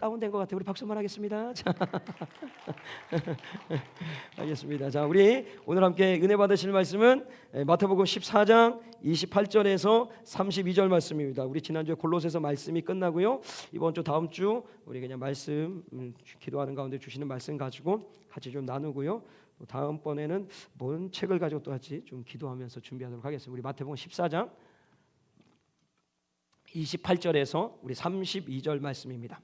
다운된 것 같아요. 우리 박수 한번 하겠습니다. 자, 알겠습니다. 자, 우리 오늘 함께 은혜 받으실 말씀은 마태복음 14장 28절에서 32절 말씀입니다. 우리 지난주에 골로새서 말씀이 끝나고요. 이번 주 다음 주 우리 그냥 말씀 기도하는 가운데 주시는 말씀 가지고 같이 좀 나누고요. 다음번에는 뭔 책을 가지고 또 같이 좀 기도하면서 준비하도록 하겠습니다. 우리 마태복음 14장 28절에서 우리 32절 말씀입니다.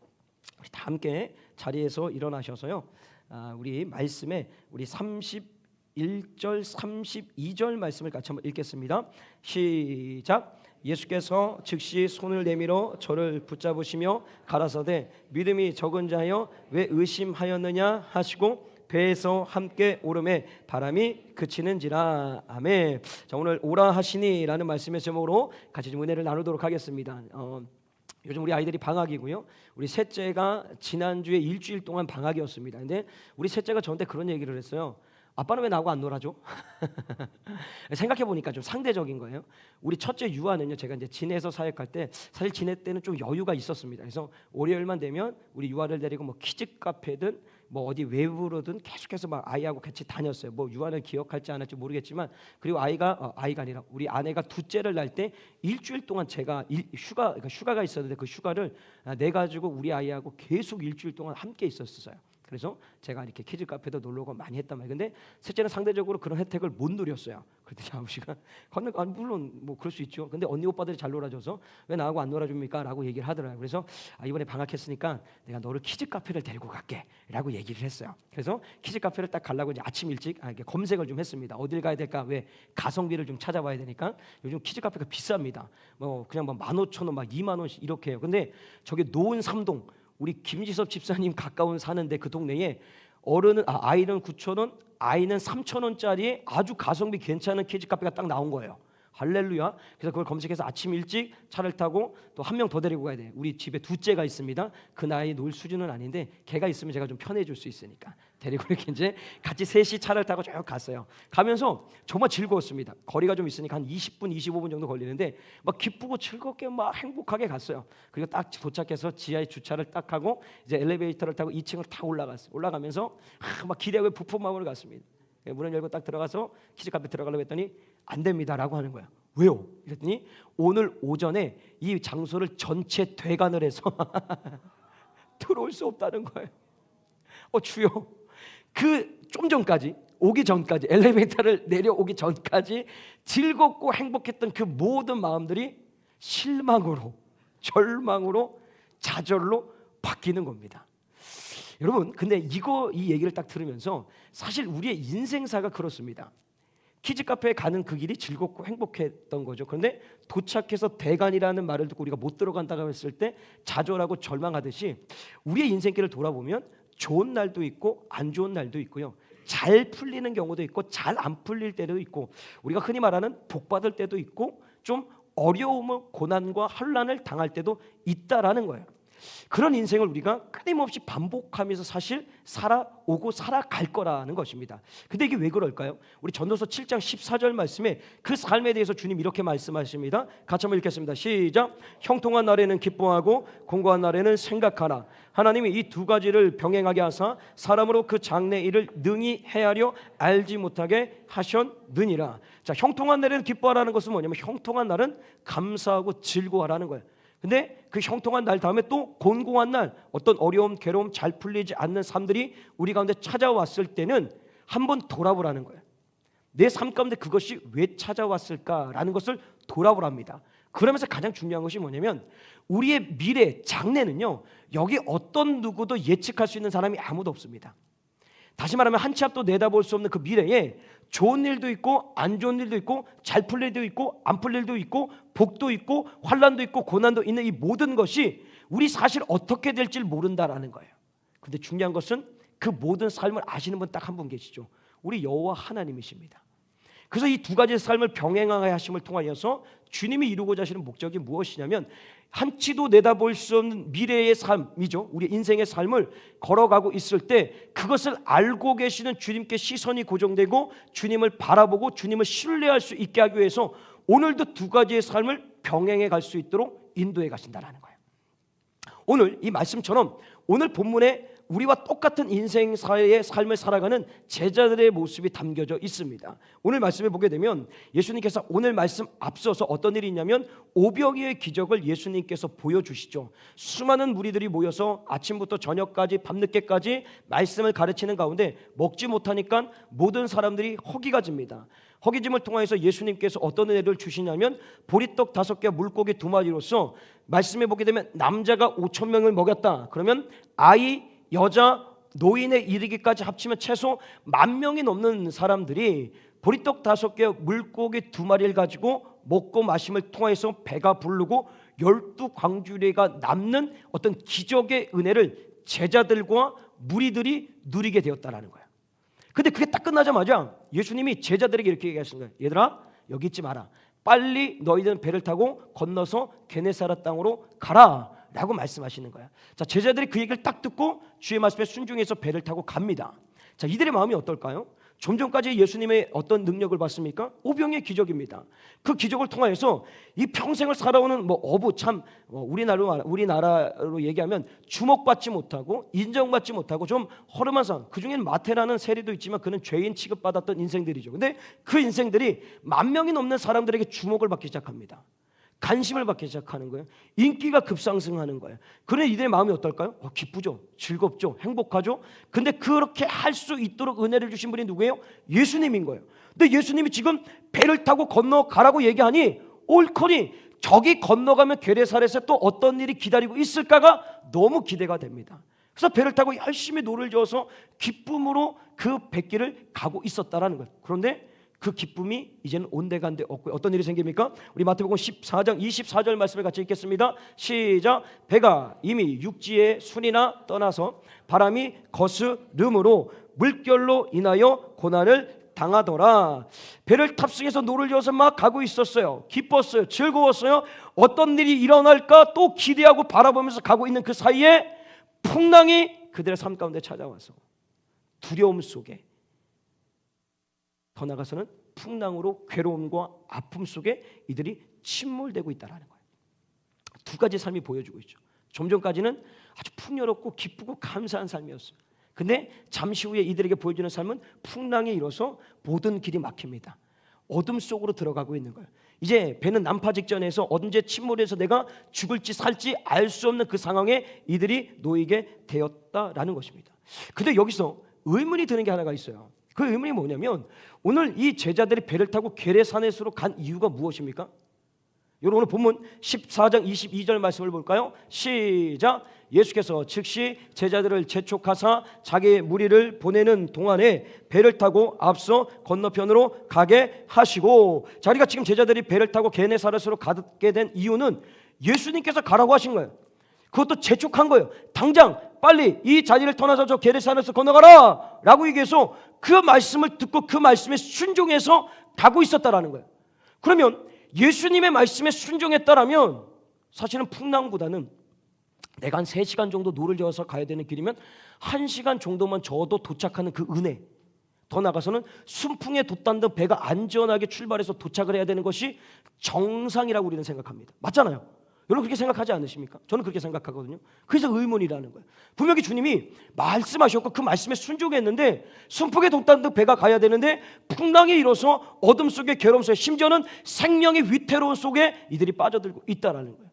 우리 다 함께 자리에서 일어나셔서요. 우리 말씀에 우리 31절, 32절 말씀을 같이 한번 읽겠습니다. 시작. 예수께서 즉시 손을 내밀어 저를 붙잡으시며 가라사대 믿음이 적은 자여 왜 의심하였느냐 하시고 배에서 함께 오름에 바람이 그치는지라. 아멘. 자, 오늘 오라 하시니라는 말씀의 제목으로 같이 좀 은혜를 나누도록 하겠습니다. 요즘 우리 아이들이 방학이고요. 우리 셋째가 지난주에 일주일 동안 방학이었습니다. 근데 우리 셋째가 저한테 그런 얘기를 했어요. 아빠는 왜 나하고 안 놀아줘? 생각해보니까 좀 상대적인 거예요. 우리 첫째 유아는요, 제가 이제 진해에서 사역할 때 사실 진해 때는 좀 여유가 있었습니다. 그래서 월요일만 되면 우리 유아를 데리고 뭐 키즈 카페든 뭐 어디 외부로든 계속해서 막 아이하고 같이 다녔어요. 뭐 유아는 기억할지 안 할지 모르겠지만, 그리고 아이가 아니라 우리 아내가 둘째를 낳을 때 일주일 동안 제가 휴가가 있었는데 그 휴가를 내 가지고 우리 아이하고 계속 일주일 동안 함께 있었어요. 그래서 제가 이렇게 키즈 카페도 놀러 오고 많이 했단 말이에요. 근데 셋째는 상대적으로 그런 혜택을 못 누렸어요. 그랬더니 아버지가 물론 뭐 그럴 수 있죠. 근데 언니 오빠들이 잘 놀아줘서 왜 나하고 안 놀아줍니까? 라고 얘기를 하더라고요. 그래서 이번에 방학했으니까 내가 너를 키즈 카페를 데리고 갈게 라고 얘기를 했어요. 그래서 키즈 카페를 딱 가려고 이제 아침 일찍 검색을 좀 했습니다. 어딜 가야 될까? 왜 가성비를 좀 찾아봐야 되니까. 요즘 키즈 카페가 비쌉니다. 뭐 그냥 막 15,000원, 막 2만 원씩 이렇게 해요. 근데 저게 노은 3동 우리 김지섭 집사님 가까운 사는데 그 동네에 아이는 9,000원, 아이는 3,000원짜리 아주 가성비 괜찮은 키즈 카페가 딱 나온 거예요. 할렐루야. 그래서 그걸 검색해서 아침 일찍 차를 타고 또 한 명 더 데리고 가야 돼요. 우리 집에 둘째가 있습니다. 그 나이 놀 수준은 아닌데 걔가 있으면 제가 좀 편해질 수 있으니까 데리고 이렇게 이제 같이 셋이 차를 타고 쭉 갔어요. 가면서 정말 즐거웠습니다. 거리가 좀 있으니까 한 20분, 25분 정도 걸리는데 막 기쁘고 즐겁게 막 행복하게 갔어요. 그리고 딱 도착해서 지하에 주차를 딱 하고 이제 엘리베이터를 타고 2층을 다 올라갔어요. 올라가면서 막 기대하고 부푼 마음으로 갔습니다. 문을 열고 딱 들어가서 키즈 카페 들어가려고 했더니 안 됩니다라고 하는 거야. 왜요? 그랬더니 오늘 오전에 이 장소를 전체 퇴관을 해서 들어올 수 없다는 거예요. 주여, 그 좀 전까지 오기 전까지 엘리베이터를 내려오기 전까지 즐겁고 행복했던 그 모든 마음들이 실망으로, 절망으로, 좌절로 바뀌는 겁니다. 여러분, 근데 이 얘기를 딱 들으면서 사실 우리의 인생사가 그렇습니다. 키즈 카페에 가는 그 길이 즐겁고 행복했던 거죠. 그런데 도착해서 대관이라는 말을 듣고 우리가 못 들어간다고 했을 때 좌절하고 절망하듯이 우리의 인생길을 돌아보면 좋은 날도 있고 안 좋은 날도 있고요. 잘 풀리는 경우도 있고 잘 안 풀릴 때도 있고, 우리가 흔히 말하는 복 받을 때도 있고 좀 어려움과 고난과 환난을 당할 때도 있다라는 거예요. 그런 인생을 우리가 끊임없이 반복하면서 사실 살아오고 살아갈 거라는 것입니다. 근데 이게 왜 그럴까요? 우리 전도서 7장 14절 말씀에 그 삶에 대해서 주님 이렇게 말씀하십니다. 같이 한번 읽겠습니다. 시작. 형통한 날에는 기뻐하고 공고한 날에는 생각하라. 하나님이 이 두 가지를 병행하게 하사 사람으로 그 장래 일을 능히 헤아려 알지 못하게 하셨느니라. 자, 형통한 날에는 기뻐하라는 것은 뭐냐면 형통한 날은 감사하고 즐거워하라는 거예요. 근데 그 형통한 날 다음에 또 곤고한 날, 어떤 어려움, 괴로움, 잘 풀리지 않는 삶들이 우리 가운데 찾아왔을 때는 한번 돌아보라는 거예요. 내 삶 가운데 그것이 왜 찾아왔을까라는 것을 돌아보랍니다. 그러면서 가장 중요한 것이 뭐냐면 우리의 미래, 장래는요, 여기 어떤 누구도 예측할 수 있는 사람이 아무도 없습니다. 다시 말하면 한 치 앞도 내다볼 수 없는 그 미래에 좋은 일도 있고 안 좋은 일도 있고 잘 풀릴 일도 있고 안 풀릴 일도 있고 복도 있고 환난도 있고 고난도 있는 이 모든 것이 우리 사실 어떻게 될지 모른다라는 거예요. 근데 중요한 것은 그 모든 삶을 아시는 분 딱 한 분 계시죠. 우리 여호와 하나님이십니다. 그래서 이 두 가지의 삶을 병행하게 하심을 통하여서 주님이 이루고자 하시는 목적이 무엇이냐면 한 치도 내다볼 수 없는 미래의 삶이죠. 우리 인생의 삶을 걸어가고 있을 때 그것을 알고 계시는 주님께 시선이 고정되고 주님을 바라보고 주님을 신뢰할 수 있게 하기 위해서 오늘도 두 가지의 삶을 병행해 갈 수 있도록 인도해 가신다라는 거예요. 오늘 이 말씀처럼 오늘 본문에 우리와 똑같은 인생사의 삶을 살아가는 제자들의 모습이 담겨져 있습니다. 오늘 말씀을 보게 되면 예수님께서 오늘 말씀 앞서서 어떤 일이 있냐면 오병이의 기적을 예수님께서 보여주시죠. 수많은 무리들이 모여서 아침부터 저녁까지 밤늦게까지 말씀을 가르치는 가운데 먹지 못하니까 모든 사람들이 허기가 집니다. 허기짐을 통해서 예수님께서 어떤 은혜를 주시냐면 보리떡 5개와 물고기 2마리로서 말씀해 보게 되면 남자가 5,000명을 먹였다. 그러면 아이, 여자, 노인에 이르기까지 합치면 최소 10,000명이 넘는 사람들이 보리떡 5개, 물고기 2마리를 가지고 먹고 마심을 통해서 배가 부르고 12광주리가 남는 어떤 기적의 은혜를 제자들과 무리들이 누리게 되었다라는 거예요. 근데 그게 딱 끝나자마자 예수님이 제자들에게 이렇게 얘기하시는 거예요. 얘들아, 여기 있지 마라. 빨리 너희들은 배를 타고 건너서 게네사렛 땅으로 가라 라고 말씀하시는 거야. 자, 제자들이 그 얘기를 딱 듣고 주의 말씀에 순종해서 배를 타고 갑니다. 자, 이들의 마음이 어떨까요? 좀 전까지 예수님의 어떤 능력을 봤습니까? 오병이의 기적입니다. 그 기적을 통하여서 이 평생을 살아오는 어부, 참 우리나라로 얘기하면 주목받지 못하고 인정받지 못하고 좀 허름한 사람, 그중엔 마태라는 세리도 있지만 그는 죄인 취급받았던 인생들이죠. 근데 그 인생들이 10,000명이 넘는 사람들에게 주목을 받기 시작합니다. 관심을 받기 시작하는 거예요. 인기가 급상승하는 거예요. 그런데 이들의 마음이 어떨까요? 기쁘죠, 즐겁죠, 행복하죠. 근데 그렇게 할 수 있도록 은혜를 주신 분이 누구예요? 예수님인 거예요. 근데 예수님이 지금 배를 타고 건너가라고 얘기하니 옳거니 저기 건너가면 게네사렛에 또 어떤 일이 기다리고 있을까가 너무 기대가 됩니다. 그래서 배를 타고 열심히 노를 저어서 기쁨으로 그 뱃길을 가고 있었다라는 거예요. 그런데 그 기쁨이 이제는 온데간데 없고 어떤 일이 생깁니까? 우리 마태복음 14장 24절 말씀을 같이 읽겠습니다. 시작. 배가 이미 육지의 순이나 떠나서 바람이 거스름으로 물결로 인하여 고난을 당하더라. 배를 탑승해서 노를 저어서 막 가고 있었어요. 기뻤어요. 즐거웠어요. 어떤 일이 일어날까 또 기대하고 바라보면서 가고 있는 그 사이에 풍랑이 그들의 삶 가운데 찾아와서 두려움 속에, 더 나아가서는 풍랑으로 괴로움과 아픔 속에 이들이 침몰되고 있다는 거예요. 두 가지 삶이 보여주고 있죠. 좀 전까지는 아주 풍요롭고 기쁘고 감사한 삶이었어요. 근데 잠시 후에 이들에게 보여주는 삶은 풍랑이 일어서 모든 길이 막힙니다. 어둠 속으로 들어가고 있는 거예요. 이제 배는 난파 직전에서 언제 침몰해서 내가 죽을지 살지 알 수 없는 그 상황에 이들이 놓이게 되었다라는 것입니다. 근데 여기서 의문이 드는 게 하나가 있어요. 그 의문이 뭐냐면 오늘 이 제자들이 배를 타고 게네사렛으로 간 이유가 무엇입니까? 여러분 오늘 본문 14장 22절 말씀을 볼까요? 시작. 예수께서 즉시 제자들을 재촉하사 자기의 무리를 보내는 동안에 배를 타고 앞서 건너편으로 가게 하시고, 자, 우리가 지금 제자들이 배를 타고 게네사렛으로 가게 된 이유는 예수님께서 가라고 하신 거예요. 그것도 재촉한 거예요. 당장 빨리 이 자리를 떠나서 저 게네사렛으로 건너가라 라고 얘기해서 그 말씀을 듣고 그 말씀에 순종해서 가고 있었다라는 거예요. 그러면 예수님의 말씀에 순종했다라면 사실은 풍랑보다는 내가 한 3시간 정도 노를 저어서 가야 되는 길이면 1시간 정도만 저어도 도착하는 그 은혜, 더 나아가서는 순풍에 돛단 배가 안전하게 출발해서 도착을 해야 되는 것이 정상이라고 우리는 생각합니다. 맞잖아요. 여러분 그렇게 생각하지 않으십니까? 저는 그렇게 생각하거든요. 그래서 의문이라는 거예요. 분명히 주님이 말씀하셨고 그 말씀에 순종했는데 순풍에 돛단 배가 가야 되는데 풍랑이 일어서 어둠 속에 괴로움 속에 심지어는 생명의 위태로움 속에 이들이 빠져들고 있다라는 거예요.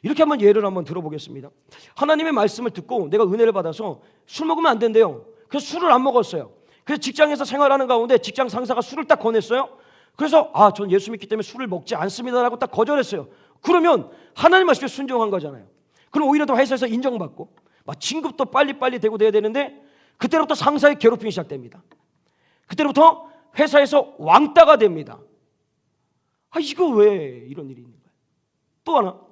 이렇게 한번 예를 한번 들어보겠습니다. 하나님의 말씀을 듣고 내가 은혜를 받아서 술 먹으면 안 된대요. 그래서 술을 안 먹었어요. 그래서 직장에서 생활하는 가운데 직장 상사가 술을 딱 권했어요. 그래서 전 예수 믿기 때문에 술을 먹지 않습니다라고 딱 거절했어요. 그러면 하나님 말씀에 순종한 거잖아요. 그럼 오히려 더 회사에서 인정받고 막 진급도 빨리빨리 되고 돼야 되는데 그때부터 상사의 괴롭힘이 시작됩니다. 그때부터 회사에서 왕따가 됩니다. 이거 왜 이런 일이 있는 거예요? 또 하나,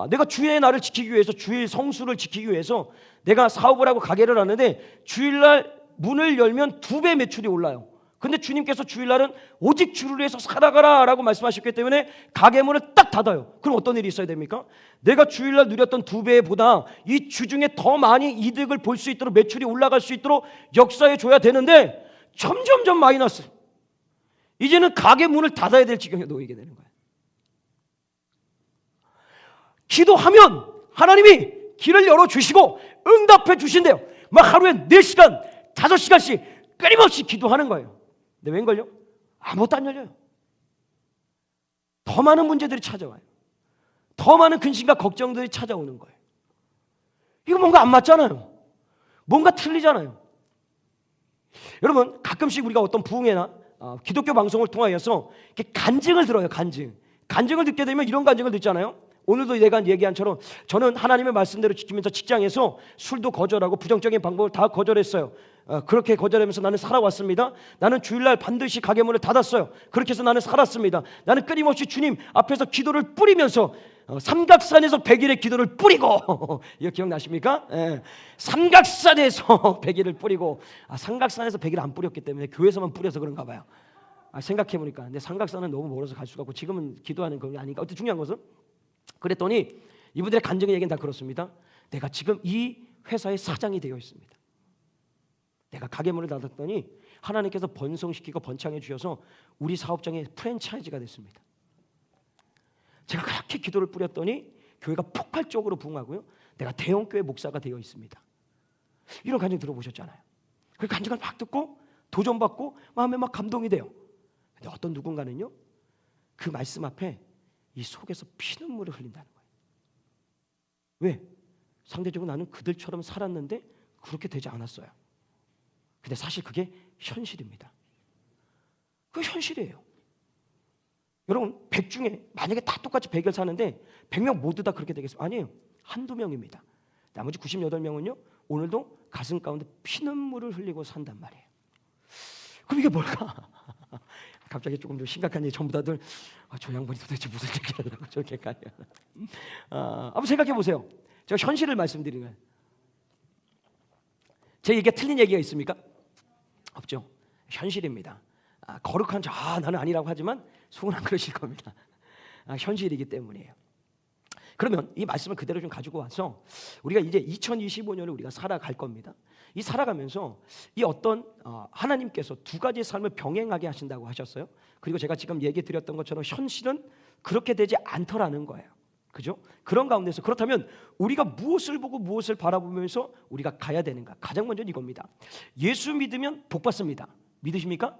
내가 주의 날을 지키기 위해서, 주의 성수를 지키기 위해서 내가 사업을 하고 가게를 하는데 주일날 문을 열면 2배 매출이 올라요. 근데 주님께서 주일날은 오직 주를 위해서 살아가라 라고 말씀하셨기 때문에 가게 문을 딱 닫아요. 그럼 어떤 일이 있어야 됩니까? 내가 주일날 누렸던 2배보다 이 주중에 더 많이 이득을 볼 수 있도록, 매출이 올라갈 수 있도록 역사해 줘야 되는데 점점점 마이너스. 이제는 가게 문을 닫아야 될 지경에 놓이게 되는 거예요. 기도하면 하나님이 길을 열어주시고 응답해 주신대요. 막 하루에 4시간, 5시간씩 끊임없이 기도하는 거예요. 근데 웬걸요? 아무것도 안 열려요. 더 많은 문제들이 찾아와요. 더 많은 근심과 걱정들이 찾아오는 거예요. 이거 뭔가 안 맞잖아요. 뭔가 틀리잖아요. 여러분, 가끔씩 우리가 어떤 부흥회나 기독교 방송을 통하여서 이렇게 간증을 들어요. 간증을 듣게 되면 이런 간증을 듣잖아요. 오늘도 내가 얘기한처럼 저는 하나님의 말씀대로 지키면서 직장에서 술도 거절하고 부정적인 방법을 다 거절했어요. 그렇게 거절하면서 나는 살아왔습니다. 나는 주일날 반드시 가게 문을 닫았어요. 그렇게 해서 나는 살았습니다. 나는 끊임없이 주님 앞에서 기도를 뿌리면서 삼각산에서 100일의 기도를 뿌리고 이거 기억나십니까? 삼각산에서 100일을 뿌리고 삼각산에서 100일 안 뿌렸기 때문에 교회에서만 뿌려서 그런가 봐요. 생각해보니까 근데 삼각산은 너무 멀어서 갈 수가 없고 지금은 기도하는 거 아닌가. 어쨌든 중요한 것은 그랬더니 이분들의 간증의 얘기는 다 그렇습니다. 내가 지금 이 회사의 사장이 되어 있습니다. 내가 가게 문을 닫았더니 하나님께서 번성시키고 번창해 주셔서 우리 사업장의 프랜차이즈가 됐습니다. 제가 그렇게 기도를 뿌렸더니 교회가 폭발적으로 부흥하고요. 내가 대형교회 목사가 되어 있습니다. 이런 간증 들어보셨잖아요. 그 간증을 막 듣고 도전받고 마음에 막 감동이 돼요. 근데 어떤 누군가는요, 그 말씀 앞에 이 속에서 피눈물을 흘린다는 거예요. 왜? 상대적으로 나는 그들처럼 살았는데 그렇게 되지 않았어요. 근데 사실 그게 현실입니다. 그게 현실이에요. 여러분, 100 중에 만약에 다 똑같이 100을 사는데 100명 모두 다 그렇게 되겠어요? 아니에요. 한두 명입니다. 나머지 98명은요 오늘도 가슴 가운데 피눈물을 흘리고 산단 말이에요. 그럼 이게 뭘까? 갑자기 조금 더 심각한 얘기. 전부 다들 저 양반이 도대체 무슨 얘기하려고 저렇게까지 한번 생각해 보세요. 제가 현실을 말씀드리는 거예요. 제 얘기가 틀린 얘기가 있습니까? 없죠. 현실입니다. 거룩한 나는 아니라고 하지만 속은 안 그러실 겁니다. 현실이기 때문이에요. 그러면 이 말씀을 그대로 좀 가지고 와서 우리가 이제 2025년을 우리가 살아갈 겁니다. 이 살아가면서 이 어떤 하나님께서 두 가지 삶을 병행하게 하신다고 하셨어요. 그리고 제가 지금 얘기 드렸던 것처럼 현실은 그렇게 되지 않더라는 거예요. 그죠? 그런 가운데서 그렇다면 우리가 무엇을 보고 무엇을 바라보면서 우리가 가야 되는가? 가장 먼저 이겁니다. 예수 믿으면 복 받습니다. 믿으십니까?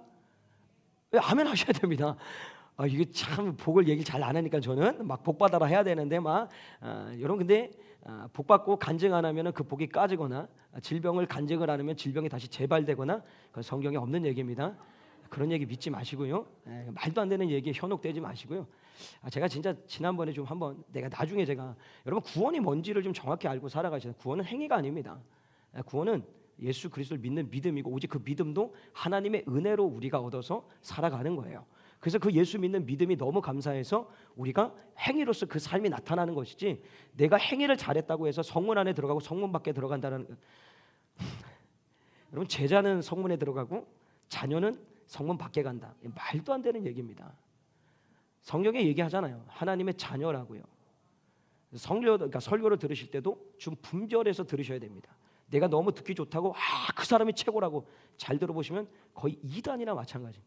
아멘 하셔야 됩니다. 이게 참 복을 얘기를 잘 안 하니까 저는 막 복 받아라 해야 되는데 여러분 근데 복 받고 간증 안 하면은 그 복이 까지거나 질병을 간증을 안 하면 질병이 다시 재발되거나 그건 성경에 없는 얘기입니다. 그런 얘기 믿지 마시고요. 말도 안 되는 얘기에 현혹되지 마시고요. 제가 진짜 지난번에 좀 한번 내가 나중에 제가 여러분 구원이 뭔지를 좀 정확히 알고 살아가시는 구원은 행위가 아닙니다. 구원은 예수 그리스도를 믿는 믿음이고 오직 그 믿음도 하나님의 은혜로 우리가 얻어서 살아가는 거예요. 그래서 그 예수 믿는 믿음이 너무 감사해서 우리가 행위로서 그 삶이 나타나는 것이지 내가 행위를 잘했다고 해서 성문 안에 들어가고 성문 밖에 들어간다는 여러분 제자는 성문에 들어가고 자녀는 성문 밖에 간다. 말도 안 되는 얘기입니다. 성경에 얘기하잖아요. 하나님의 자녀라고요. 그러니까 설교를 들으실 때도 좀 분별해서 들으셔야 됩니다. 내가 너무 듣기 좋다고 그 사람이 최고라고 잘 들어보시면 거의 이단이나 마찬가지.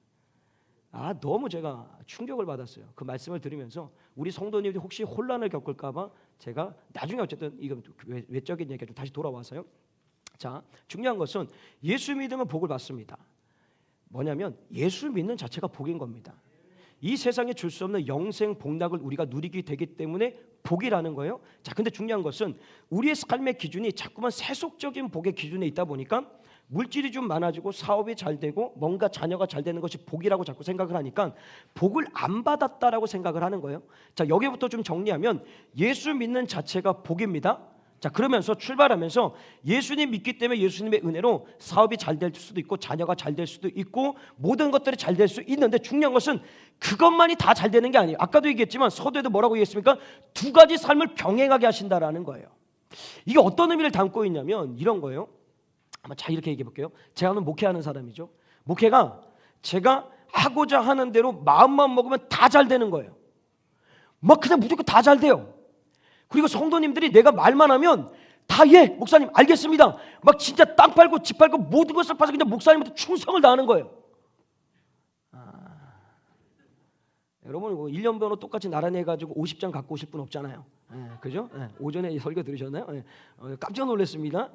너무 제가 충격을 받았어요. 그 말씀을 들으면서 우리 성도님들이 혹시 혼란을 겪을까봐 제가 나중에 어쨌든 이건 외적인 얘기가 좀 다시 돌아와서요. 자, 중요한 것은 예수 믿으면 복을 받습니다. 뭐냐면 예수 믿는 자체가 복인 겁니다. 이 세상에 줄 수 없는 영생 복락을 우리가 누리게 되기 때문에 복이라는 거예요. 자, 근데 중요한 것은 우리의 삶의 기준이 자꾸만 세속적인 복의 기준에 있다 보니까 물질이 좀 많아지고 사업이 잘 되고 뭔가 자녀가 잘 되는 것이 복이라고 자꾸 생각을 하니까 복을 안 받았다라고 생각을 하는 거예요. 자, 여기부터 좀 정리하면 예수 믿는 자체가 복입니다. 자, 그러면서 출발하면서 예수님 믿기 때문에 예수님의 은혜로 사업이 잘 될 수도 있고 자녀가 잘 될 수도 있고 모든 것들이 잘 될 수 있는데 중요한 것은 그것만이 다 잘 되는 게 아니에요. 아까도 얘기했지만 서두에도 뭐라고 얘기했습니까? 두 가지 삶을 병행하게 하신다라는 거예요. 이게 어떤 의미를 담고 있냐면 이런 거예요. 한번 잘 이렇게 얘기해 볼게요. 제가 오늘 목회하는 사람이죠. 목회가 제가 하고자 하는 대로 마음만 먹으면 다 잘 되는 거예요. 막 그냥 무조건 다 잘 돼요. 그리고 성도님들이 내가 말만 하면 다 목사님 알겠습니다. 막 진짜 땅 팔고 집 팔고 모든 것을 팔아서 그냥 목사님한테 충성을 다하는 거예요. 여러분 1년 번호 똑같이 나란히 해가지고 50장 갖고 오실 분 없잖아요. 그죠? 오전에 설교 들으셨나요? 깜짝 놀랐습니다.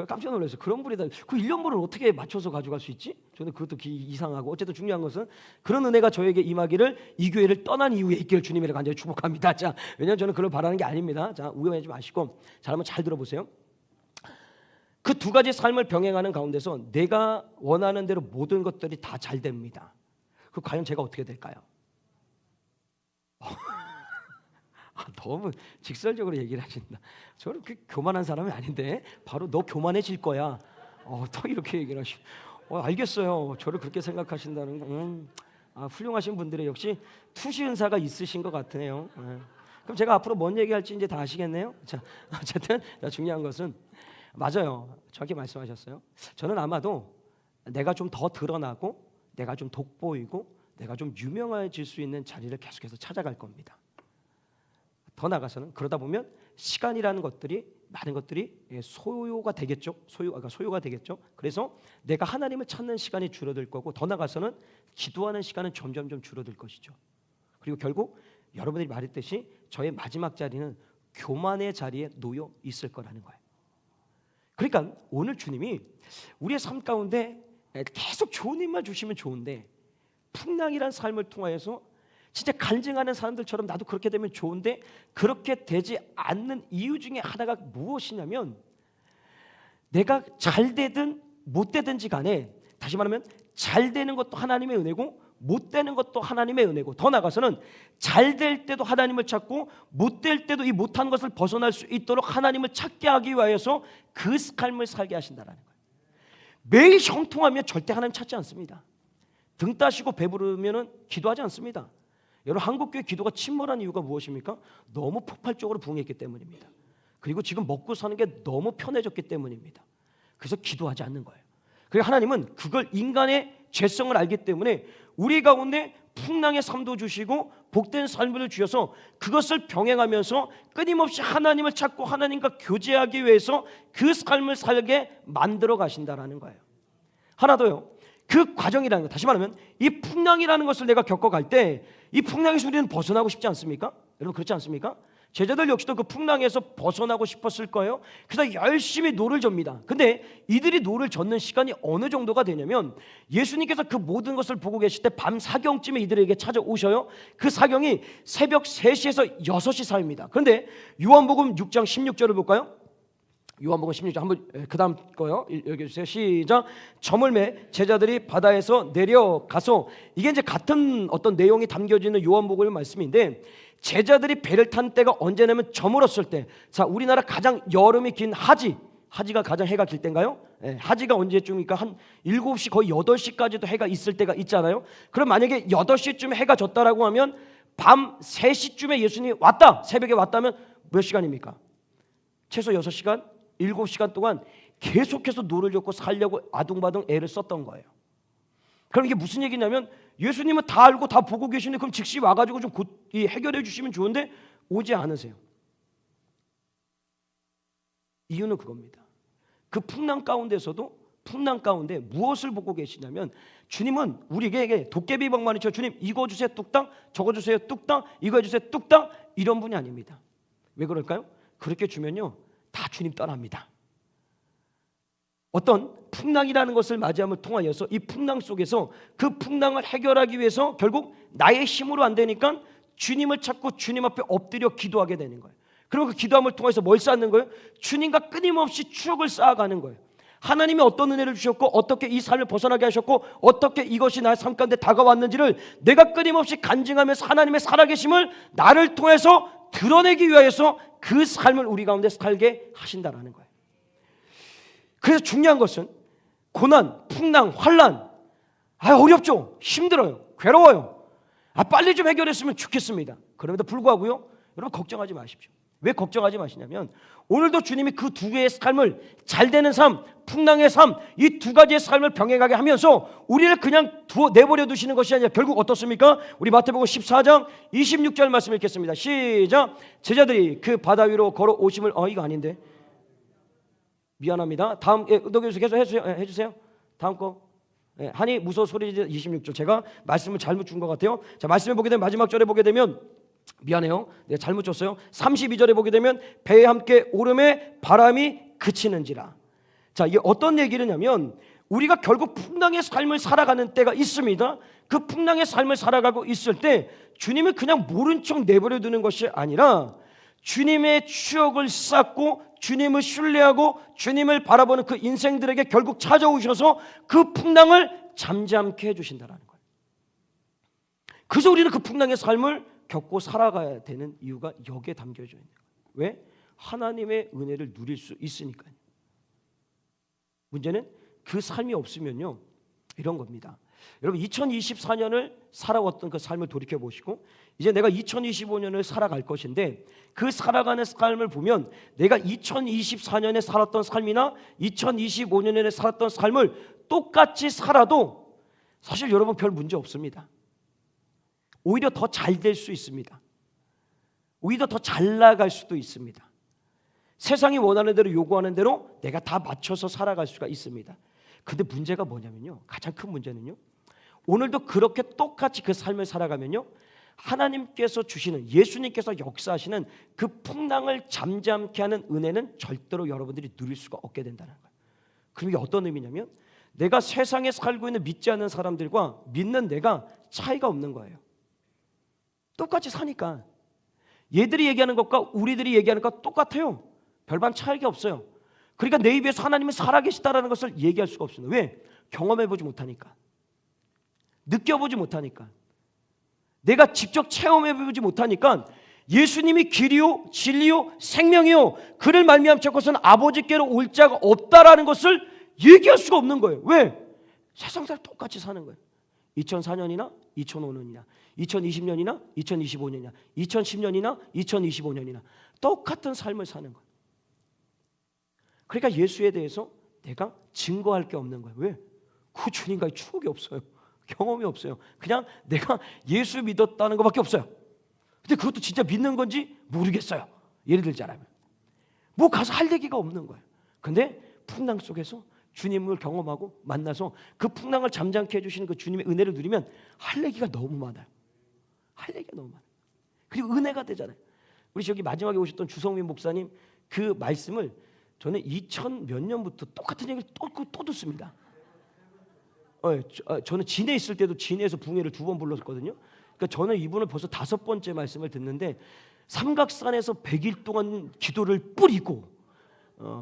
깜짝 놀랐어요. 그런 분이다. 그 1년 번호를 어떻게 맞춰서 가져갈 수 있지? 저는 그것도 이상하고, 어쨌든 중요한 것은 그런 은혜가 저에게 임하기를 이 교회를 떠난 이후에 있기를 주님이라 간절히 축복합니다. 자, 왜냐하면 저는 그걸 바라는 게 아닙니다. 자, 우려하지 마시고 잘 한번 잘 들어보세요. 그 두 가지 삶을 병행하는 가운데서 내가 원하는 대로 모든 것들이 다 잘 됩니다. 그 과연 제가 어떻게 될까요? 너무 직설적으로 얘기를 하신다. 저는 그 교만한 사람이 아닌데 바로 너 교만해질 거야. 또 이렇게 얘기를 하시. 알겠어요. 저를 그렇게 생각하신다는 거. 훌륭하신 분들이 역시 투시 은사가 있으신 것 같으네요. 그럼 제가 앞으로 뭔 얘기할지 이제 다 아시겠네요. 자, 어쨌든 중요한 것은 맞아요. 정확히 말씀하셨어요. 저는 아마도 내가 좀 더 드러나고 내가 좀 돋보이고 내가 좀 유명해질 수 있는 자리를 계속해서 찾아갈 겁니다. 더 나아가서는 그러다 보면 시간이라는 것들이 많은 것들이 소요가 되겠죠. 소요가 되겠죠. 그래서 내가 하나님을 찾는 시간이 줄어들 거고, 더 나아가서는 기도하는 시간은 점점점 줄어들 것이죠. 그리고 결국 여러분들이 말했듯이 저의 마지막 자리는 교만의 자리에 놓여 있을 거라는 거예요. 그러니까 오늘 주님이 우리의 삶 가운데 계속 좋은 일만 주시면 좋은데, 풍랑이란 삶을 통하여서 진짜 간증하는 사람들처럼 나도 그렇게 되면 좋은데 그렇게 되지 않는 이유 중에 하나가 무엇이냐면, 내가 잘 되든 못 되든지 간에, 다시 말하면 잘 되는 것도 하나님의 은혜고 못 되는 것도 하나님의 은혜고, 더 나아가서는 잘 될 때도 하나님을 찾고 못 될 때도 이 못한 것을 벗어날 수 있도록 하나님을 찾게 하기 위하여서 그 삶을 살게 하신다는 거예요. 매일 형통하면 절대 하나님 찾지 않습니다. 등 따시고 배부르면 기도하지 않습니다. 여러분, 한국교회 기도가 침몰한 이유가 무엇입니까? 너무 폭발적으로 부응했기 때문입니다. 그리고 지금 먹고 사는 게 너무 편해졌기 때문입니다. 그래서 기도하지 않는 거예요. 그리고 하나님은 그걸 인간의 죄성을 알기 때문에 우리 가운데 풍랑의 삶도 주시고 복된 삶을 주셔서 그것을 병행하면서 끊임없이 하나님을 찾고 하나님과 교제하기 위해서 그 삶을 살게 만들어 가신다라는 거예요. 하나 더요. 그 과정이라는 거, 다시 말하면 이 풍랑이라는 것을 내가 겪어갈 때 이 풍랑에서 우리는 벗어나고 싶지 않습니까? 여러분, 그렇지 않습니까? 제자들 역시도 그 풍랑에서 벗어나고 싶었을 거예요. 그래서 열심히 노를 젓니다. 근데 이들이 노를 젓는 시간이 어느 정도가 되냐면, 예수님께서 그 모든 것을 보고 계실 때 밤 사경쯤에 이들에게 찾아오셔요. 그 사경이 새벽 3시에서 6시 사이입니다. 그런데 요한복음 6장 16절을 볼까요? 요한복음 16장 한번 그 다음 거요. 읽어주세요. 시작. 저물매 제자들이 바다에서 내려가서, 이게 이제 같은 어떤 내용이 담겨지는 요한복음 말씀인데, 제자들이 배를 탄 때가 언제냐면 저물었을 때. 자, 우리나라 가장 여름이 긴 하지가 가장 해가 길 때인가요? 하지가 언제쯤입니까? 한 7시 거의 8시까지도 해가 있을 때가 있잖아요. 그럼 만약에 8시쯤에 해가 졌다라고 하면 밤 3시쯤에 예수님이 왔다, 새벽에 왔다면 몇 시간입니까? 최소 6시간, 7시간 동안 계속해서 노를 젓고 살려고 아둥바둥 애를 썼던 거예요. 그럼 이게 무슨 얘기냐면, 예수님은 다 알고 다 보고 계시는데 그럼 즉시 와가지고 좀 해결해 주시면 좋은데 오지 않으세요. 이유는 그겁니다. 그 풍랑 가운데서도, 풍랑 가운데 무엇을 보고 계시냐면, 주님은 우리에게 도깨비 방망이처럼 주님 이거 주세요 뚝딱, 저거 주세요 뚝딱, 이거 해주세요 뚝딱, 이런 분이 아닙니다. 왜 그럴까요? 그렇게 주면요 다 주님 떠납니다. 어떤 풍랑이라는 것을 맞이함을 통하여서 이 풍랑 속에서 그 풍랑을 해결하기 위해서 결국 나의 힘으로 안 되니까 주님을 찾고 주님 앞에 엎드려 기도하게 되는 거예요. 그리고 그 기도함을 통해서 뭘 쌓는 거예요? 주님과 끊임없이 추억을 쌓아가는 거예요. 하나님이 어떤 은혜를 주셨고 어떻게 이 삶을 벗어나게 하셨고 어떻게 이것이 나의 삶 가운데 다가왔는지를 내가 끊임없이 간증하면서 하나님의 살아계심을 나를 통해서 드러내기 위하여서 그 삶을 우리 가운데 살게 하신다라는 거예요. 그래서 중요한 것은 고난, 풍랑, 환난, 어렵죠, 힘들어요, 괴로워요, 빨리 좀 해결했으면 좋겠습니다. 그럼에도 불구하고요, 여러분 걱정하지 마십시오. 왜 걱정하지 마시냐면, 오늘도 주님이 그 두 개의 삶을, 잘 되는 삶, 풍랑의 삶, 이 두 가지의 삶을 병행하게 하면서 우리를 그냥 내버려 두시는 것이 아니라 결국 어떻습니까? 우리 마태복음 14장 26절 말씀 읽겠습니다. 시작. 제자들이 그 바다 위로 걸어오심을, 이거 아닌데, 미안합니다. 다음, 녹여주세요. 계속 해주세요. 다음 거. 하니 무서워 소리지르 26절. 제가 말씀을 잘못 준 것 같아요. 자, 말씀을 보게 되면 마지막 절에 보게 되면 미안해요. 내가 잘못 줬어요. 32절에 보게 되면 배에 함께 오름에 바람이 그치는지라. 자, 이게 어떤 얘기냐면 우리가 결국 풍랑의 삶을 살아가는 때가 있습니다. 그 풍랑의 삶을 살아가고 있을 때 주님은 그냥 모른 척 내버려 두는 것이 아니라 주님의 추억을 쌓고 주님을 신뢰하고 주님을 바라보는 그 인생들에게 결국 찾아오셔서 그 풍랑을 잠잠케 해주신다는 거예요. 그래서 우리는 그 풍랑의 삶을 겪고 살아가야 되는 이유가 여기에 담겨져 있는 거예요. 왜? 하나님의 은혜를 누릴 수 있으니까요. 문제는 그 삶이 없으면요 이런 겁니다. 여러분 2024년을 살아왔던 그 삶을 돌이켜 보시고 이제 내가 2025년을 살아갈 것인데 그 살아가는 삶을 보면 내가 2024년에 살았던 삶이나 2025년에 살았던 삶을 똑같이 살아도 사실 여러분 별 문제 없습니다. 오히려 더 잘 될 수 있습니다. 오히려 더 잘 나갈 수도 있습니다. 세상이 원하는 대로 요구하는 대로 내가 다 맞춰서 살아갈 수가 있습니다. 근데 문제가 뭐냐면요, 가장 큰 문제는요, 오늘도 그렇게 똑같이 그 삶을 살아가면요 하나님께서 주시는, 예수님께서 역사하시는 그 풍랑을 잠잠케 하는 은혜는 절대로 여러분들이 누릴 수가 없게 된다는 거예요. 그럼 이게 어떤 의미냐면 내가 세상에 살고 있는 믿지 않는 사람들과 믿는 내가 차이가 없는 거예요. 똑같이 사니까 얘들이 얘기하는 것과 우리들이 얘기하는 것 똑같아요. 별반 차이가 없어요. 그러니까 내 입에서 하나님은 살아계시다라는 것을 얘기할 수가 없습니다. 왜? 경험해보지 못하니까, 느껴보지 못하니까, 내가 직접 체험해보지 못하니까 예수님이 길이요 진리요 생명이요 그를 말미암지 않고서는 아버지께로 올 자가 없다라는 것을 얘기할 수가 없는 거예요. 왜? 세상 사람 똑같이 사는 거예요. 2004년이나 2005년이나 2020년이나 2025년이나 2010년이나 2025년이나 똑같은 삶을 사는 거예요. 그러니까 예수에 대해서 내가 증거할 게 없는 거예요. 왜? 그 주님과의 추억이 없어요. 경험이 없어요. 그냥 내가 예수 믿었다는 것밖에 없어요. 근데 그것도 진짜 믿는 건지 모르겠어요. 예를 들자면 뭐 가서 할 얘기가 없는 거예요. 근데 풍랑 속에서 주님을 경험하고 만나서 그 풍랑을 잠잠케 해주시는 그 주님의 은혜를 누리면 할 얘기가 너무 많아요. 할 얘기가 너무 많아요. 그리고 은혜가 되잖아요. 우리 저기 마지막에 오셨던 주성민 목사님 그 말씀을 저는 2000 몇 년부터 똑같은 얘기를 또 듣습니다. 저는 진해 있을 때도 진해에서 붕해를 2번 불렀거든요. 그러니까 저는 이분을 벌써 5번째 말씀을 듣는데 삼각산에서 100일 동안 기도를 뿌리고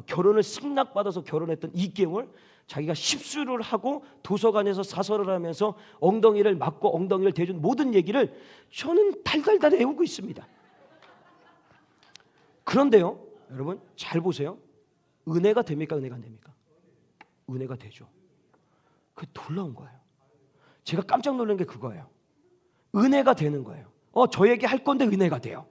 결혼을 승낙받아서 결혼했던 2개월 자기가 십수를 하고 도서관에서 사설을 하면서 엉덩이를 맞고 엉덩이를 대준 모든 얘기를 저는 달달달 외우고 있습니다. 그런데요 여러분 잘 보세요. 은혜가 됩니까? 은혜가 안 됩니까? 은혜가 되죠. 그게 놀라운 거예요. 제가 깜짝 놀란 게 그거예요. 은혜가 되는 거예요. 저에게 할 건데 은혜가 돼요.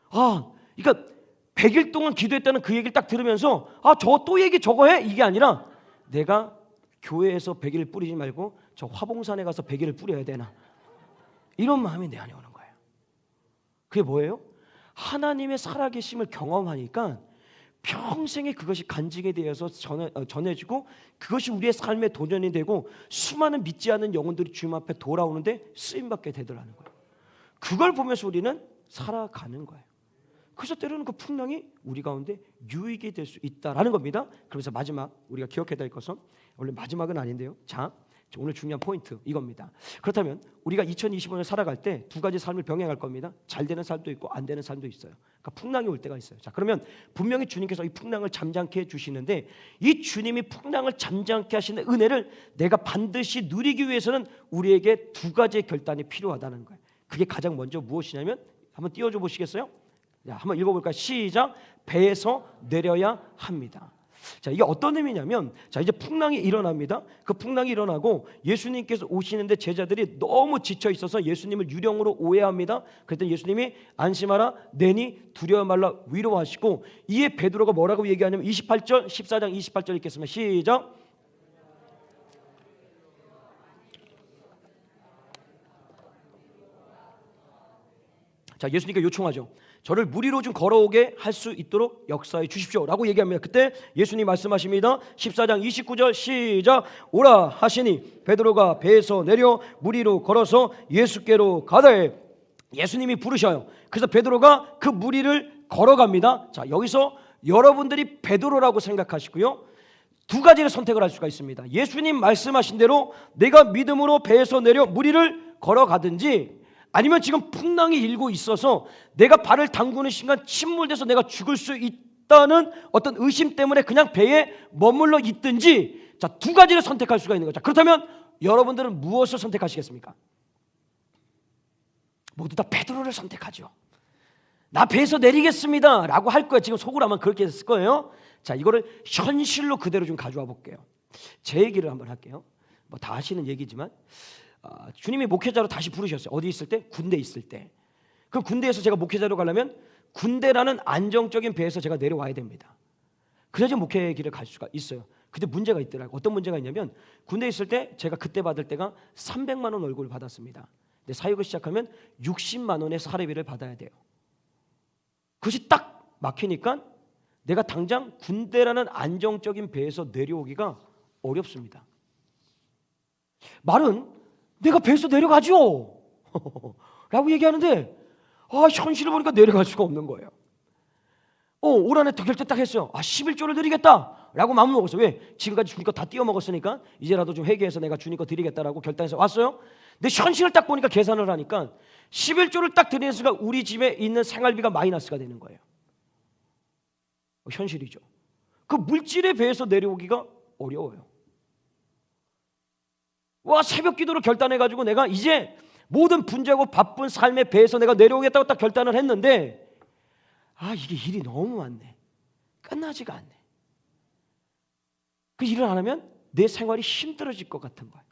그러니까 100일 동안 기도했다는 그 얘기를 딱 들으면서 저거 또 얘기 저거 해? 이게 아니라 내가 교회에서 100일을 뿌리지 말고 저 화봉산에 가서 100일을 뿌려야 되나? 이런 마음이 내 안에 오는 거예요. 그게 뭐예요? 하나님의 살아계심을 경험하니까 평생에 그것이 간직에 대해서 전해지고 그것이 우리의 삶의 도전이 되고 수많은 믿지 않는 영혼들이 주님 앞에 돌아오는데 쓰임받게 되더라는 거예요. 그걸 보면서 우리는 살아가는 거예요. 그래서 때로는 그 풍랑이 우리 가운데 유익이 될 수 있다라는 겁니다. 그래서 마지막 우리가 기억해야 될 것은 원래 마지막은 아닌데요. 자, 오늘 중요한 포인트 이겁니다. 그렇다면 우리가 2025년 살아갈 때 2가지 삶을 병행할 겁니다. 잘 되는 삶도 있고 안 되는 삶도 있어요. 그러니까 풍랑이 올 때가 있어요. 자, 그러면 분명히 주님께서 이 풍랑을 잠잠케 해주시는데 이 주님이 풍랑을 잠잠케 하시는 은혜를 내가 반드시 누리기 위해서는 우리에게 2가지의 결단이 필요하다는 거예요. 그게 가장 먼저 무엇이냐면 한번 띄워줘 보시겠어요? 자, 한번 읽어볼까요? 시작. 배에서 내려야 합니다. 자, 이게 어떤 의미냐면 자 이제 풍랑이 일어납니다. 그 풍랑이 일어나고 예수님께서 오시는데 제자들이 너무 지쳐 있어서 예수님을 유령으로 오해합니다. 그랬더니 예수님이 안심하라 내니 두려워 말라 위로하시고 이에 베드로가 뭐라고 얘기하냐면 28절 14장 28절 읽겠습니다. 시작. 자, 예수님께 요청하죠. 저를 무리로 좀 걸어오게 할 수 있도록 역사해 주십시오 라고 얘기합니다. 그때 예수님 말씀하십니다. 14장 29절 시작. 오라 하시니 베드로가 배에서 내려 무리로 걸어서 예수께로 가되, 예수님이 부르셔요. 그래서 베드로가 그 무리를 걸어갑니다. 자, 여기서 여러분들이 베드로라고 생각하시고요, 두 가지를 선택을 할 수가 있습니다. 예수님 말씀하신 대로 내가 믿음으로 배에서 내려 무리를 걸어가든지, 아니면 지금 풍랑이 일고 있어서 내가 발을 담그는 순간 침몰돼서 내가 죽을 수 있다는 어떤 의심 때문에 그냥 배에 머물러 있든지, 자, 두 가지를 선택할 수가 있는 거죠. 그렇다면 여러분들은 무엇을 선택하시겠습니까? 모두 다 베드로를 선택하죠. 나 배에서 내리겠습니다 라고 할 거예요. 지금 속으로 아마 그렇게 했을 거예요. 자, 이거를 현실로 그대로 좀 가져와 볼게요. 제 얘기를 한번 할게요. 뭐 다 하시는 얘기지만 주님이 목회자로 다시 부르셨어요. 어디 있을 때? 군대 있을 때. 그 군대에서 제가 목회자로 가려면 군대라는 안정적인 배에서 제가 내려와야 됩니다. 그래야지 목회 길을 갈 수가 있어요. 근데 문제가 있더라고요. 어떤 문제가 있냐면, 군대에 있을 때 제가 그때 받을 때가 300만 원 월급을 받았습니다. 근데 사역을 시작하면 60만 원의 사례비를 받아야 돼요. 그것이 딱 막히니까 내가 당장 군대라는 안정적인 배에서 내려오기가 어렵습니다. 말은 내가 배에서 내려가죠 라고 얘기하는데, 현실을 보니까 내려갈 수가 없는 거예요. 올 한해 결제 딱 했어요. 11조를 드리겠다 라고 마음을 먹었어요. 왜? 지금까지 주님 거 다 띄워 먹었으니까 이제라도 좀 회개해서 내가 주님 거 드리겠다라고 결단해서 왔어요. 근데 현실을 딱 보니까, 계산을 하니까 11조를 딱 드리는 순간 우리 집에 있는 생활비가 마이너스가 되는 거예요. 현실이죠. 그 물질의 배에서 내려오기가 어려워요. 새벽 기도로 결단해가지고 내가 이제 모든 분주하고 바쁜 삶의 배에서 내가 내려오겠다고 딱 결단을 했는데, 이게 일이 너무 많네. 끝나지가 않네. 그 일을 안 하면 내 생활이 힘들어질 것 같은 거예요.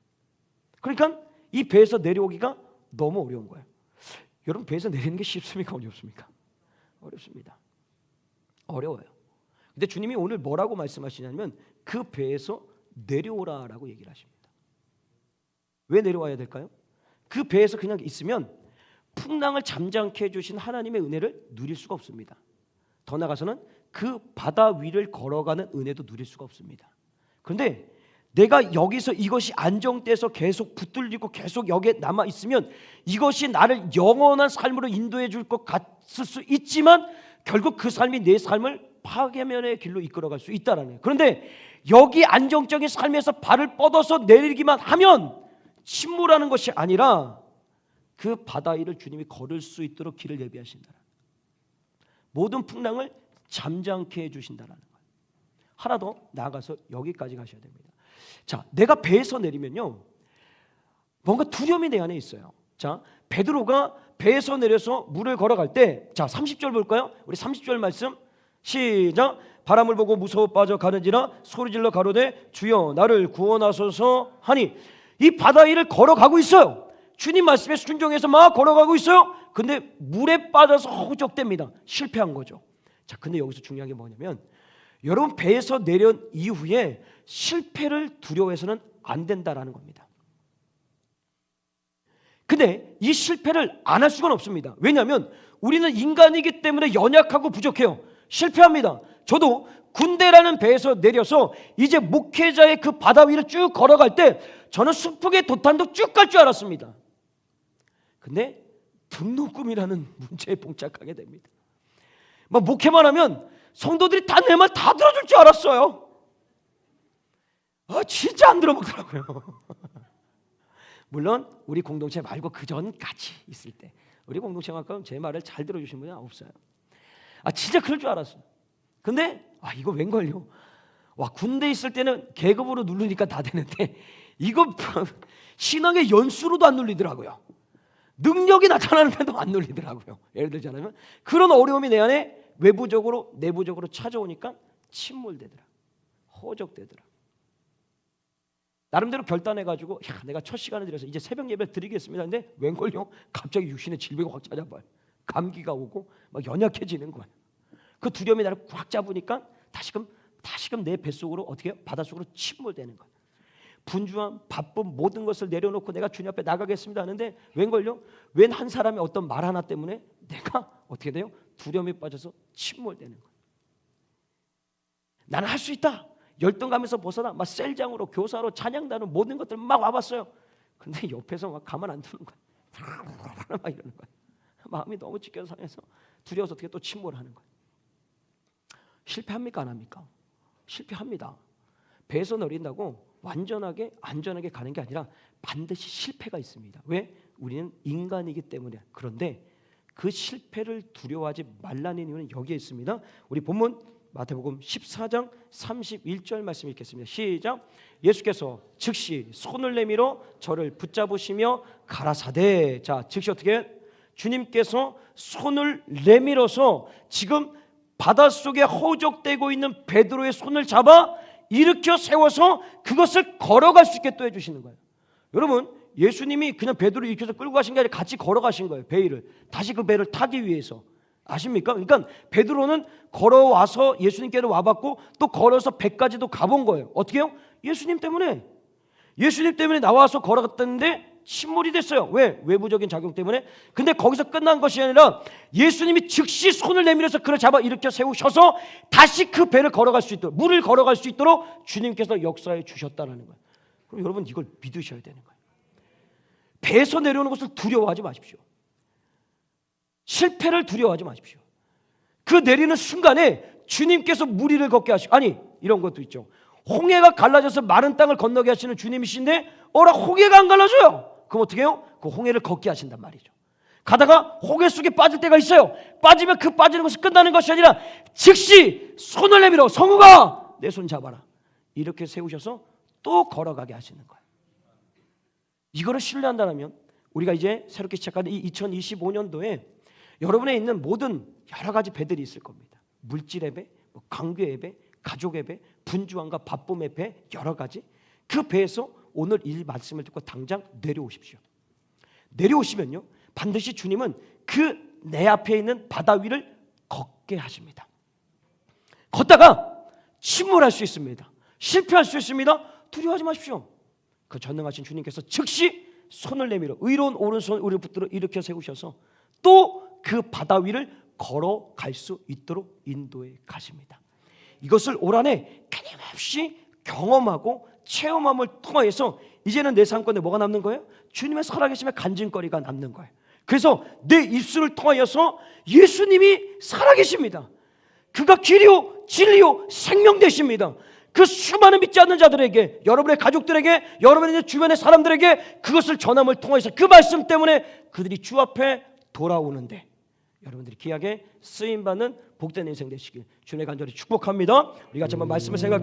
그러니까 이 배에서 내려오기가 너무 어려운 거예요. 여러분, 배에서 내리는 게 쉽습니까? 어렵습니까? 어렵습니다. 어려워요. 근데 주님이 오늘 뭐라고 말씀하시냐면, 그 배에서 내려오라라고 얘기를 하십니다. 왜 내려와야 될까요? 그 배에서 그냥 있으면 풍랑을 잠잠케 해주신 하나님의 은혜를 누릴 수가 없습니다. 더 나아가서는 그 바다 위를 걸어가는 은혜도 누릴 수가 없습니다. 그런데 내가 여기서 이것이 안정돼서 계속 붙들리고 계속 여기에 남아있으면 이것이 나를 영원한 삶으로 인도해 줄 것 같을 수 있지만, 결국 그 삶이 내 삶을 파괴면의 길로 이끌어갈 수 있다라는 거예요. 그런데 여기 안정적인 삶에서 발을 뻗어서 내리기만 하면 침몰하는 것이 아니라 그 바다 위를 주님이 걸을 수 있도록 길을 예비하신다. 모든 풍랑을 잠잠케 해주신다라는 거예요. 하나 더 나아가서 여기까지 가셔야 됩니다. 자, 내가 배에서 내리면요, 뭔가 두려움이 내 안에 있어요. 자, 베드로가 배에서 내려서 물을 걸어갈 때, 자, 30절 볼까요? 우리 30절 말씀 시작. 바람을 보고 무서워 빠져 가는지라 소리질러 가로되 주여 나를 구원하소서 하니, 이 바다 위를 걸어가고 있어요. 주님 말씀에 순종해서 막 걸어가고 있어요. 근데 물에 빠져서 허우적댑니다. 실패한 거죠. 자, 근데 여기서 중요한 게 뭐냐면, 여러분, 배에서 내린 이후에 실패를 두려워해서는 안 된다라는 겁니다. 근데 이 실패를 안 할 수가 없습니다. 왜냐하면 우리는 인간이기 때문에 연약하고 부족해요. 실패합니다. 저도 군대라는 배에서 내려서 이제 목회자의 그 바다 위를 쭉 걸어갈 때 저는 수풍의 도탄도 쭉 갈 줄 알았습니다. 근데 등록금이라는 문제에 봉착하게 됩니다. 막 목회만 하면 성도들이 다 내 말 다 들어줄 줄 알았어요. 진짜 안 들어먹더라고요. 물론 우리 공동체 말고 그 전까지 있을 때, 우리 공동체만큼 제 말을 잘 들어주신 분이 없어요. 진짜 그럴 줄 알았어요. 근데 이거 웬걸요? 군대 있을 때는 계급으로 누르니까 다 되는데, 이거 신앙의 연수로도 안 눌리더라고요. 능력이 나타나는데도 안 눌리더라고요. 예를 들자면 그런 어려움이 내 안에 외부적으로 내부적으로 찾아오니까 침몰되더라, 허적되더라. 나름대로 결단해가지고 내가 첫 시간을 드려서 이제 새벽 예배를 드리겠습니다. 근데 웬걸요? 갑자기 육신의 질병이 확 찾아봐요. 감기가 오고 막 연약해지는 거예요. 그 두려움이 나를 꽉 잡으니까 다시금 내 뱃속으로 어떻게 해요? 바닷속으로 침몰되는 거예요. 분주함, 바쁨, 모든 것을 내려놓고 내가 주님 앞에 나가겠습니다 하는데 웬걸요? 웬 한 사람의 어떤 말 하나 때문에 내가 어떻게 돼요? 두려움에 빠져서 침몰되는 거예요. 나는 할 수 있다. 열등감에서 벗어나 막 셀장으로 교사로 찬양단으로 모든 것들 막 와봤어요. 근데 옆에서 막 가만 안 두는 거예요. 막 이러는 거예요. 마음이 너무 찢겨 상해서 두려워서 어떻게 또 침몰하는 거예요. 실패합니까 안 합니까? 실패합니다. 배에서 내린다고 완전하게 안전하게 가는 게 아니라 반드시 실패가 있습니다. 왜? 우리는 인간이기 때문에. 그런데 그 실패를 두려워하지 말라는 이유는 여기에 있습니다. 우리 본문 마태복음 14장 31절 말씀 읽겠습니다. 시작. 예수께서 즉시 손을 내밀어 저를 붙잡으시며 가라사대. 자, 즉시 어떻게? 주님께서 손을 내밀어서 지금 바닷속에 허우적대고 있는 베드로의 손을 잡아 일으켜 세워서 그것을 걸어갈 수 있게 또 해주시는 거예요. 여러분, 예수님이 그냥 베드로 일으켜서 끌고 가신 게 아니라 같이 걸어가신 거예요. 배를 다시 그 배를 타기 위해서. 아십니까? 그러니까 베드로는 걸어와서 예수님께로 와봤고 또 걸어서 배까지도 가본 거예요. 어떻게 해요? 예수님 때문에. 예수님 때문에 나와서 걸어갔다는데 침몰이 됐어요. 왜? 외부적인 작용 때문에. 근데 거기서 끝난 것이 아니라 예수님이 즉시 손을 내밀어서 그를 잡아 일으켜 세우셔서 다시 그 배를 걸어갈 수 있도록, 물을 걸어갈 수 있도록 주님께서 역사해 주셨다는 거예요. 그럼 여러분 이걸 믿으셔야 되는 거예요. 배에서 내려오는 것을 두려워하지 마십시오. 실패를 두려워하지 마십시오. 그 내리는 순간에 주님께서 물 위를 걷게 하시고, 아니 이런 것도 있죠. 홍해가 갈라져서 마른 땅을 건너게 하시는 주님이신데 홍해가 안 갈라져요. 그럼 어떻게 해요? 그 홍해를 걷게 하신단 말이죠. 가다가 홍해 속에 빠질 때가 있어요. 빠지면 그 빠지는 것이 끝나는 것이 아니라 즉시 손을 내밀어 성우가 내 손 잡아라. 이렇게 세우셔서 또 걸어가게 하시는 거예요. 이거를 신뢰한다면 우리가 이제 새롭게 시작하는 이 2025년도에 여러분에 있는 모든 여러 가지 배들이 있을 겁니다. 물질의 배, 관계의 배, 가족의 배, 분주함과 바쁨의 배, 여러 가지. 그 배에서 오늘 이 말씀을 듣고 당장 내려오십시오. 내려오시면요, 반드시 주님은 그 내 앞에 있는 바다 위를 걷게 하십니다. 걷다가 침몰할 수 있습니다. 실패할 수 있습니다. 두려워하지 마십시오. 그 전능하신 주님께서 즉시 손을 내밀어 의로운 오른손 우리를 붙들어 일으켜 세우셔서 또 그 바다 위를 걸어갈 수 있도록 인도해 가십니다. 이것을 올 한해 끊임없이 경험하고 체험함을 통해서 이제는 내 삶 가운데 뭐가 남는 거예요? 주님의 살아계심의 간증거리가 남는 거예요. 그래서 내 입술을 통하여서 예수님이 살아계십니다. 그가 길이요 진리요 생명 되십니다. 그 수많은 믿지 않는 자들에게, 여러분의 가족들에게, 여러분의 주변의 사람들에게 그것을 전함을 통해서 그 말씀 때문에 그들이 주 앞에 돌아오는데 여러분들이 귀하게 쓰임받는 복된 인생 되시길 주님의 간절히 축복합니다. 우리 같이 한번 말씀을 생각하겠습니다.